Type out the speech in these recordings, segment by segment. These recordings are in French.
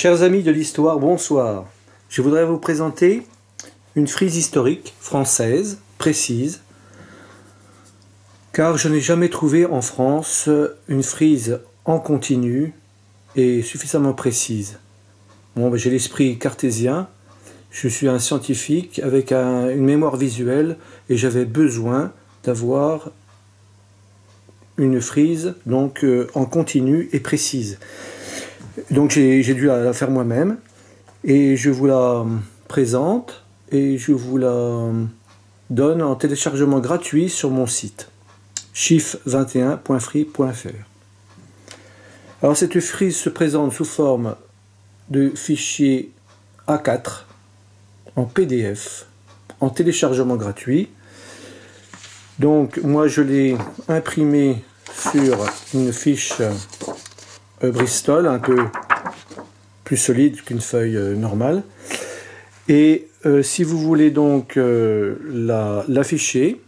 Chers amis de l'histoire, bonsoir. Je voudrais vous présenter une frise historique française, précise, car je n'ai jamais trouvé en France une frise en continu et suffisamment précise. Bon, j'ai l'esprit cartésien, je suis un scientifique avec une mémoire visuelle et j'avais besoin d'avoir une frise donc en continu et précise. Donc j'ai dû la faire moi-même et je vous la présente et je vous la donne en téléchargement gratuit sur mon site chiffre21.free.fr. Alors cette frise se présente sous forme de fichier A4 en PDF en téléchargement gratuit. Donc moi je l'ai imprimé sur une fiche Bristol un peu plus solide qu'une feuille normale. Et si vous voulez donc l'afficher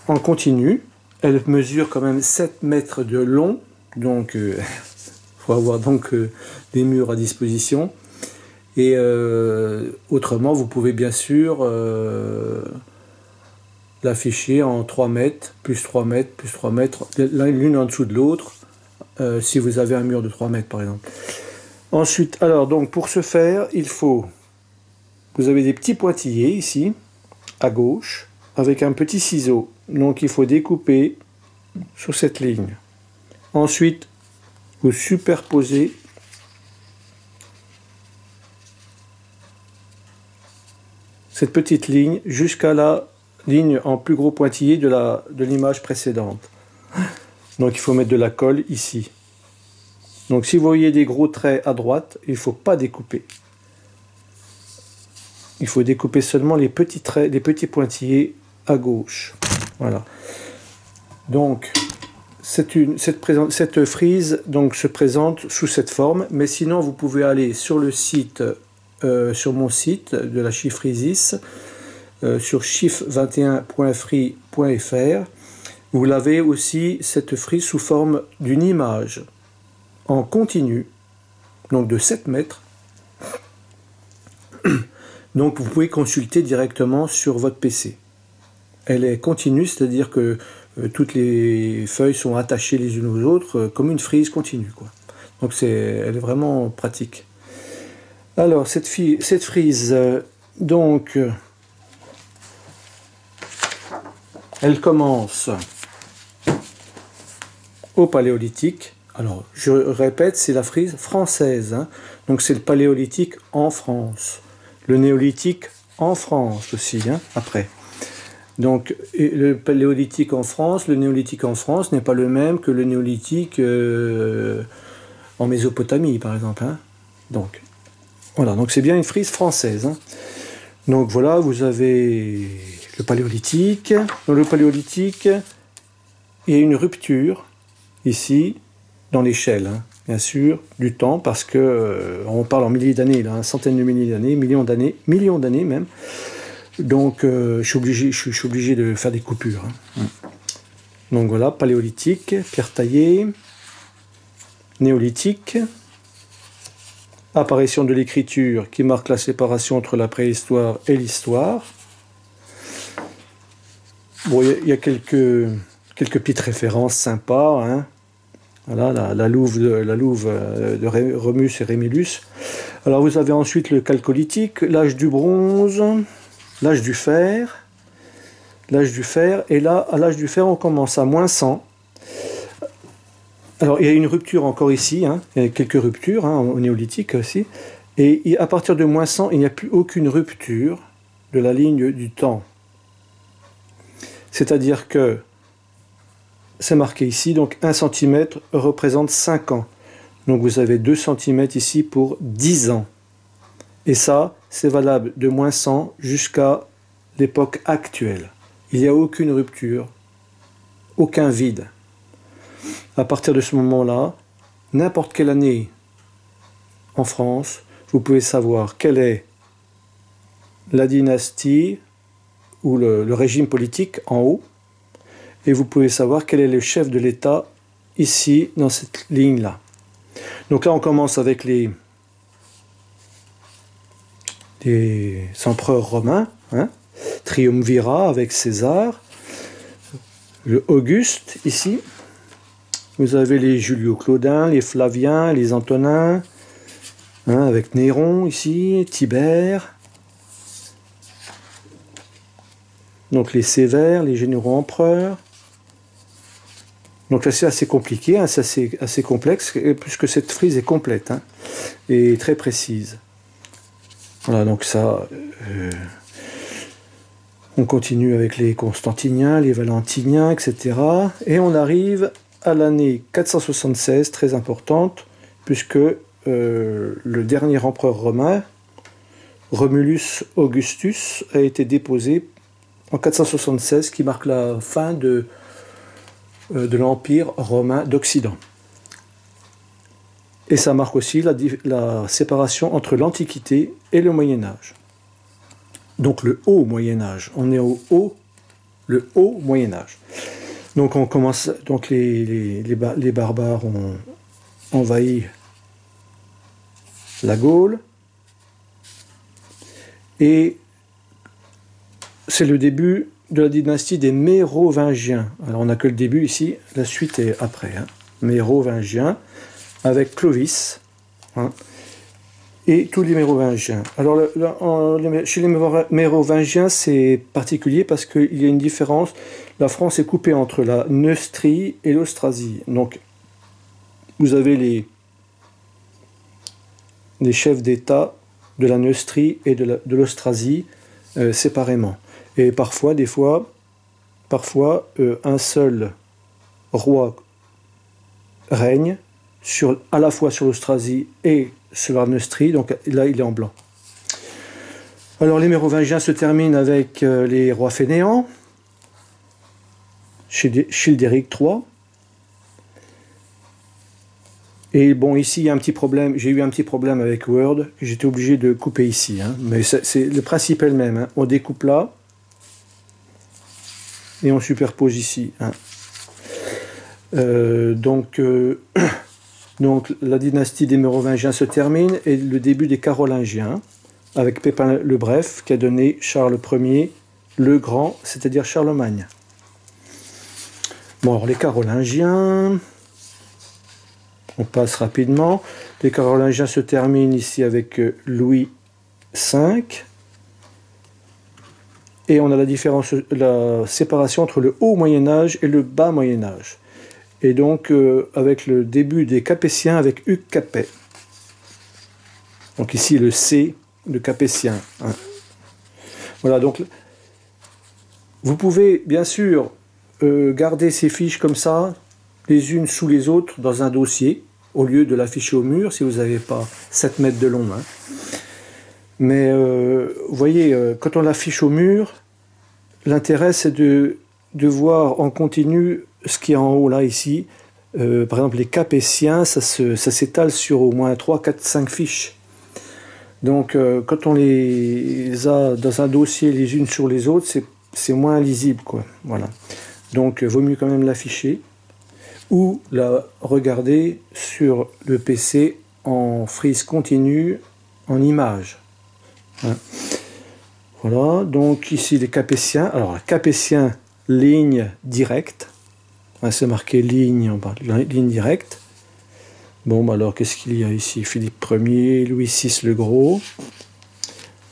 en continu, elle mesure quand même 7 mètres de long, donc il faut avoir donc des murs à disposition. Et autrement, vous pouvez bien sûr l'afficher en 3 mètres, plus 3 mètres, plus 3 mètres, l'une en dessous de l'autre, si vous avez un mur de 3 mètres par exemple. Ensuite, alors donc pour ce faire, vous avez des petits pointillés ici, à gauche, avec un petit ciseau. Donc il faut découper sur cette ligne. Ensuite, vous superposez cette petite ligne jusqu'à la ligne en plus gros pointillé de l'image précédente. Donc il faut mettre de la colle ici. Donc si vous voyez des gros traits à droite, il ne faut pas découper. Il faut découper seulement les petits traits, les petits pointillés à gauche. Voilà. Donc cette frise donc, se présente sous cette forme, mais sinon vous pouvez aller sur le site, sur mon site de la Chiffrisis, sur chiffre21.free.fr. Vous l'avez aussi cette frise sous forme d'une image en continu, donc de 7 mètres. Donc vous pouvez consulter directement sur votre PC. Elle est continue, c'est-à-dire que toutes les feuilles sont attachées les unes aux autres comme une frise continue, quoi. Donc elle est vraiment pratique. Alors cette frise, donc, elle commence au Paléolithique. Alors, je répète, c'est la frise française, hein. Donc c'est le Paléolithique en France. Le Néolithique en France aussi, hein, après. Donc, le Paléolithique en France, le Néolithique en France n'est pas le même que le Néolithique en Mésopotamie, par exemple, hein. Donc, voilà, donc c'est bien une frise française, hein. Donc voilà, vous avez le Paléolithique. Dans le Paléolithique, il y a une rupture, ici, dans l'échelle, hein, bien sûr, du temps, parce que on parle en milliers d'années, là, hein, centaines de milliers d'années, millions d'années même. Donc je suis obligé de faire des coupures, hein. Donc voilà, Paléolithique, pierre taillée, Néolithique, apparition de l'écriture qui marque la séparation entre la préhistoire et l'histoire. Bon, il y a quelques petites références sympas, hein. Voilà, la louve de Remus et Rémilus. Alors vous avez ensuite le Chalcolithique, l'âge du bronze, l'âge du fer, et là, à l'âge du fer, on commence à -100. Alors il y a une rupture encore ici, hein, il y a quelques ruptures, hein, au Néolithique aussi, et à partir de -100, il n'y a plus aucune rupture de la ligne du temps. C'est-à-dire que c'est marqué ici, donc 1 cm représente 5 ans. Donc vous avez 2 cm ici pour 10 ans. Et ça, c'est valable de -100 jusqu'à l'époque actuelle. Il n'y a aucune rupture, aucun vide. À partir de ce moment-là, n'importe quelle année en France, vous pouvez savoir quelle est la dynastie ou le régime politique en haut, et vous pouvez savoir quel est le chef de l'État ici, dans cette ligne-là. Donc là, on commence avec les des empereurs romains, hein. Triumvirat avec César, le Auguste ici, vous avez les Julio-Claudins, les Flaviens, les Antonins, hein, avec Néron ici, Tibère, donc les Sévères, les généraux empereurs. Donc là c'est assez compliqué, hein, c'est assez complexe, puisque cette frise est complète, hein, et très précise. Voilà, donc ça... on continue avec les Constantiniens, les Valentiniens, etc. Et on arrive à l'année 476, très importante, puisque le dernier empereur romain, Romulus Augustus, a été déposé en 476, qui marque la fin de l'Empire romain d'Occident. Et ça marque aussi la séparation entre l'Antiquité et le Moyen-Âge. Donc le haut Moyen-Âge. On est le haut Moyen-Âge. Donc on commence, donc les barbares ont envahi la Gaule. Et c'est le début de la dynastie des Mérovingiens. Alors on n'a que le début ici, la suite est après. Hein. Mérovingiens, avec Clovis, hein, et tous les Mérovingiens. Alors chez les Mérovingiens, c'est particulier parce qu'il y a une différence. La France est coupée entre la Neustrie et l'Austrasie. Donc vous avez les chefs d'État de la Neustrie et de l'Austrasie séparément. Et parfois, un seul roi règne à la fois sur l'Austrasie et sur la Neustrie, donc là il est en blanc. Alors les Mérovingiens se terminent avec les rois fainéants, Childéric III. Et bon, ici il y a un petit problème, j'ai eu un petit problème avec Word, que j'étais obligé de couper ici, hein. Mais le principe est le même, hein. On découpe là, et on superpose ici, hein. Donc la dynastie des Mérovingiens se termine, et le début des Carolingiens, avec Pépin le Bref, qui a donné Charles Ier le Grand, c'est-à-dire Charlemagne. Bon, alors les Carolingiens, on passe rapidement. Les Carolingiens se terminent ici avec Louis V, et on a la séparation entre le haut Moyen-Âge et le bas Moyen-Âge. Et donc, avec le début des Capétiens avec Hugues Capet. Donc ici, le C, le Capétien. Hein. Voilà, donc, vous pouvez, bien sûr, garder ces fiches comme ça, les unes sous les autres, dans un dossier, au lieu de l'afficher au mur, si vous n'avez pas 7 mètres de long. Hein. Mais, vous voyez, quand on l'affiche au mur, l'intérêt, c'est de voir en continu ce qui est en haut là, ici. Par exemple, les Capétiens, ça s'étale sur au moins 3, 4, 5 fiches. Donc, quand on les a dans un dossier les unes sur les autres, c'est moins lisible, quoi. Voilà. Donc, vaut mieux quand même l'afficher ou la regarder sur le PC en frise continue, en image. Hein. Voilà. Donc, ici, les Capétiens. Alors, Capétiens, ligne directe. C'est marqué ligne directe. Bon, bah alors, qu'est-ce qu'il y a ici? Philippe Ier, Louis VI le Gros.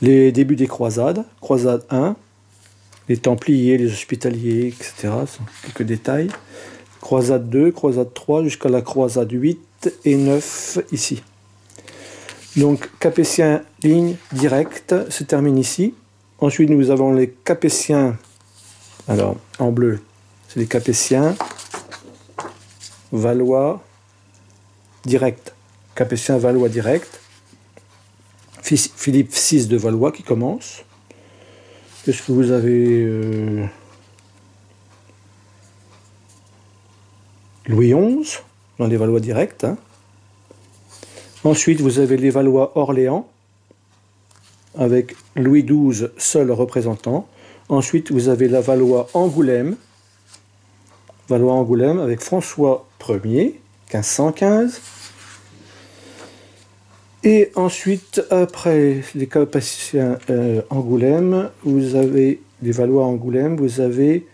Les débuts des croisades. Croisade 1. Les Templiers, les Hospitaliers, etc. Ce sont quelques détails. Croisade 2, croisade 3, jusqu'à la croisade 8 et 9, ici. Donc, Capétiens, ligne directe, se termine ici. Ensuite, nous avons les Capétiens. Alors, en bleu, c'est les Capétiens. Valois direct. Capétien Valois direct. Philippe VI de Valois qui commence. Qu'est-ce que vous avez Louis XI dans les Valois directs. Hein. Ensuite, vous avez les Valois Orléans avec Louis XII seul représentant. Ensuite, vous avez la Valois Angoulême. Valois Angoulême avec François Ier, 1515. Et ensuite, après les Capétiens Angoulême, vous avez les Valois Angoulême, vous avez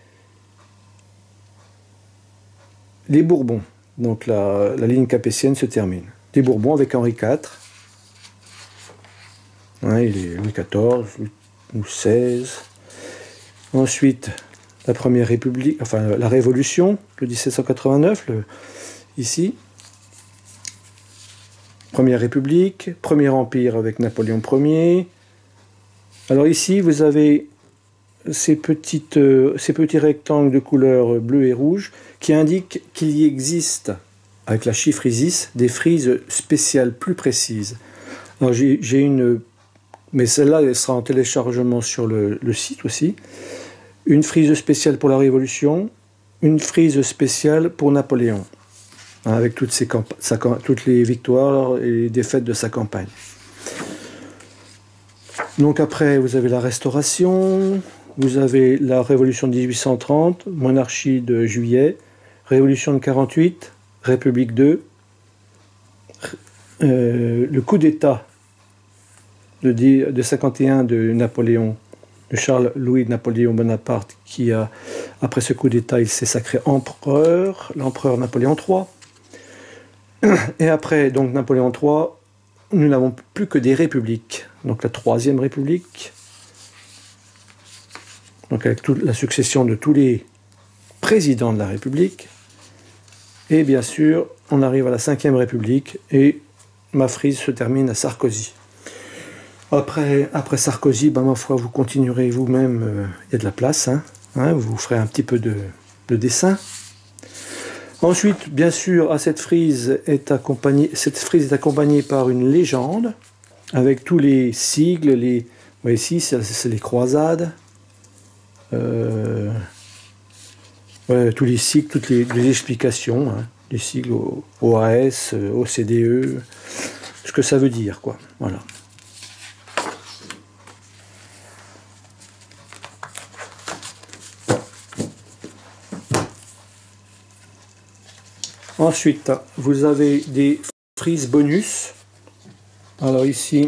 les Bourbons. Donc la ligne capétienne se termine. Les Bourbons avec Henri IV. Ouais, il est Louis XIV ou XVI. Ensuite, la Première République, enfin la Révolution de 1789, ici. Première République, Premier Empire avec Napoléon Ier. Alors ici, vous avez ces petits rectangles de couleur bleu et rouge qui indiquent qu'il y existe, avec la chiffre ISIS, des frises spéciales plus précises. Alors j'ai une, mais celle-là, elle sera en téléchargement sur le site aussi. Une frise spéciale pour la Révolution, une frise spéciale pour Napoléon, avec toutes les victoires et les défaites de sa campagne. Donc après, vous avez la Restauration, vous avez la Révolution de 1830, Monarchie de Juillet, Révolution de 48, République 2, le coup d'État de 51 de Napoléon, de Charles-Louis Napoléon Bonaparte, qui a, après ce coup d'État, il s'est sacré empereur, l'empereur Napoléon III. Et après, donc Napoléon III, nous n'avons plus que des républiques. Donc la Troisième République, donc avec toute la succession de tous les présidents de la République. Et bien sûr, on arrive à la Cinquième République et ma frise se termine à Sarkozy. Après Sarkozy, ben, ma foi, vous continuerez vous-même, il y a de la place, vous ferez un petit peu de dessin. Ensuite, bien sûr, cette frise est accompagnée par une légende, avec tous les sigles, ici c'est les croisades, tous les sigles, toutes les explications, les sigles OAS, OCDE, ce que ça veut dire, quoi. Voilà. Ensuite, vous avez des frises bonus. Alors ici,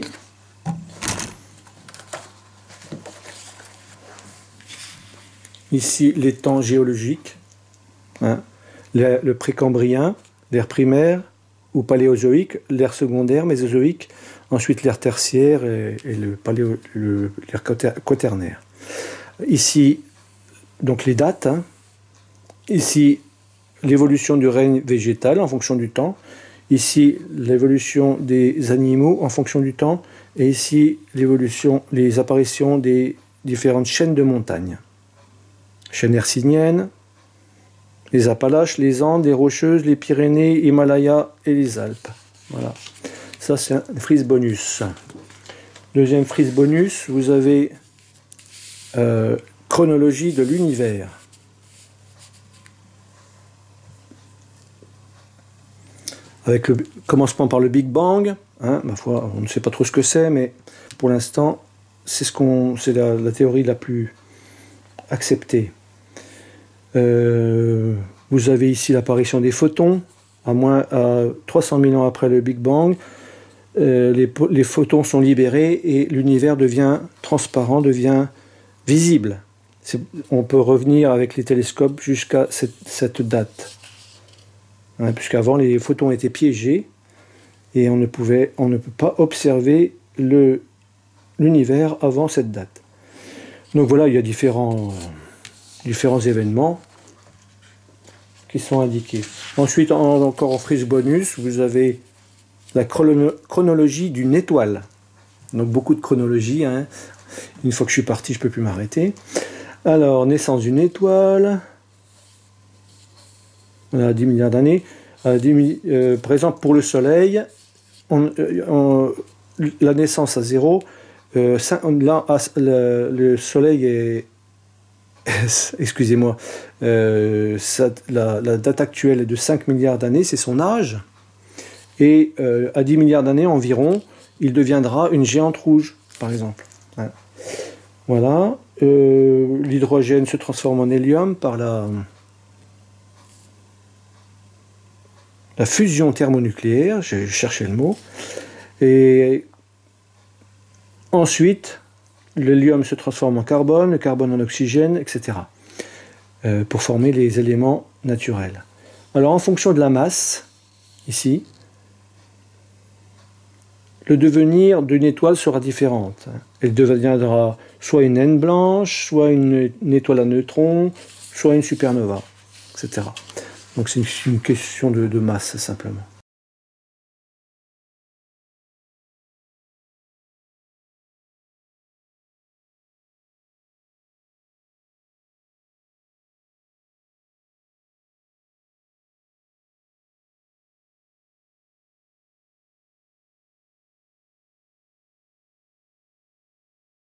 les temps géologiques, le précambrien, l'ère primaire ou paléozoïque, l'ère secondaire, mésozoïque, ensuite l'ère tertiaire et l'ère quaternaire. Ici, donc les dates. Ici, l'évolution du règne végétal en fonction du temps. Ici, l'évolution des animaux en fonction du temps. Et ici, les apparitions des différentes chaînes de montagnes. Chaîne hercynienne, les Appalaches, les Andes, les Rocheuses, les Pyrénées, Himalaya et les Alpes. Voilà. Ça, c'est une frise bonus. Deuxième frise bonus, vous avez chronologie de l'univers. Avec le commencement par le Big Bang, ma foi, on ne sait pas trop ce que c'est, mais pour l'instant, c'est la théorie la plus acceptée. Vous avez ici l'apparition des photons, à 300 000 ans après le Big Bang. Les photons sont libérés et l'univers devient transparent, devient visible. On peut revenir avec les télescopes jusqu'à cette date. Puisqu'avant les photons étaient piégés et on ne peut pas observer l'univers avant cette date. Donc voilà, il y a différents événements qui sont indiqués. Ensuite, encore en frise bonus, vous avez la chronologie d'une étoile. Donc beaucoup de chronologie. Une fois que je suis parti, je ne peux plus m'arrêter. Alors, naissance d'une étoile. Voilà, 10 milliards d'années. Par exemple, pour le Soleil, la naissance à 0, le Soleil est... Excusez-moi. La date actuelle est de 5 milliards d'années, c'est son âge. Et à 10 milliards d'années environ, il deviendra une géante rouge, par exemple. Voilà. L'hydrogène se transforme en hélium par la fusion thermonucléaire, j'ai cherché le mot. Et ensuite, l'hélium se transforme en carbone, le carbone en oxygène, etc. Pour former les éléments naturels. Alors en fonction de la masse, ici, le devenir d'une étoile sera différent. Elle deviendra soit une naine blanche, soit une étoile à neutrons, soit une supernova, etc. Donc c'est une question de masse simplement.